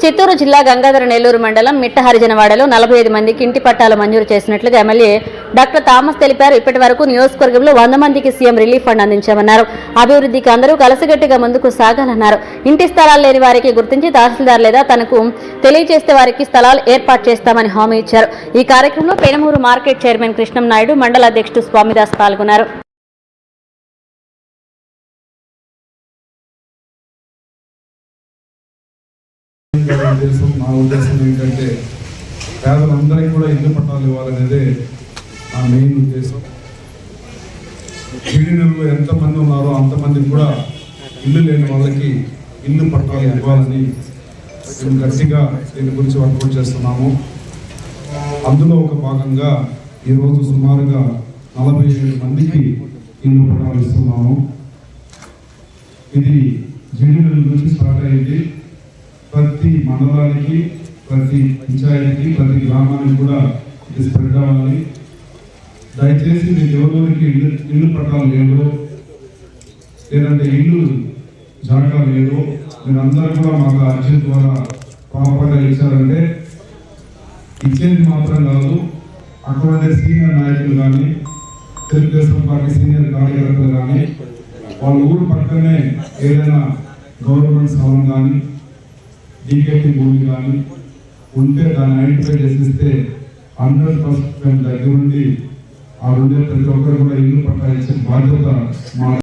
చిత్తూరు జిల్లా గంగాధర నెల్లూరు మండలం మిట్ట హరిజనవాడలో 45 మందికి ఇంటి పట్టాలు మంజూరు చేసినట్లుగా ఎమ్మెల్యే డాక్టర్ థామస్ తెలిపారు. ఇప్పటి వరకు నియోజకవర్గంలో 100 మందికి సీఎం రిలీఫ్ ఫండ్ అందించామన్నారు. అభివృద్ధికి అందరూ కలసిగట్టిగా ముందుకు సాగాలన్నారు. ఇంటి స్థలాలు లేని వారికి గుర్తించి తహసీల్దార్ లేదా తనకు తెలియజేస్తే వారికి స్థలాలు ఏర్పాటు చేస్తామని హామీ ఇచ్చారు. ఈ కార్యక్రమంలో పెనుమూరు మార్కెట్ చైర్మన్ కృష్ణం నాయుడు, మండల అధ్యక్షుడు స్వామిదాస్ పాల్గొన్నారు. నా ఉద్దేశం ఏంటంటే పేదలందరికీ కూడా ఇల్లు పట్టాలు ఇవ్వాలనేదే నా మెయిన్ ఉద్దేశం. జీడీనెలలో ఎంతమంది ఉన్నారో అంతమందికి కూడా ఇల్లు లేని వాళ్ళకి ఇల్లు పట్టాలు ఇవ్వాలని మేము గట్టిగా దీని గురించి వర్కౌట్ చేస్తున్నాము. అందులో ఒక భాగంగా ఈరోజు సుమారుగా 47 మందికి ఇల్లు పట్టాలు ఇస్తున్నాము. ఇది జీడీనెల నుంచి స్టార్ట్ అయింది. ప్రతి మండలానికి, ప్రతి పంచాయతీకి, ప్రతి గ్రామానికి కూడా ఇది స్ప్రెడ్ అవ్వాలి. దయచేసి మీకు ఎవరికి ఇల్లు పట్టాలు లేదో, లేదంటే ఇల్లు జాగా లేదో మీరందరూ కూడా మాకు అర్జీ ద్వారా ప్రాపర్గా ఇచ్చారంటే ఇచ్చేది మాత్రం కాదు, అక్కడ సీనియర్ నాయకులు కానీ, తెలుగుదేశం పార్టీ సీనియర్ కార్యకర్తలు కానీ, వాళ్ళ ఊరు పక్కనే ఏదైనా గవర్నమెంట్ స్థలం కానీ, డీకేటీ భూమి కానీ ఉంటే దాన్ని ఐడెంటిఫై చేసిస్తే 100% దగ్గర నుండి ఆ ఉండే ప్రతి ఒక్కరు కూడా ఇల్లు పట్టా ఇచ్చే బాధ్యత మా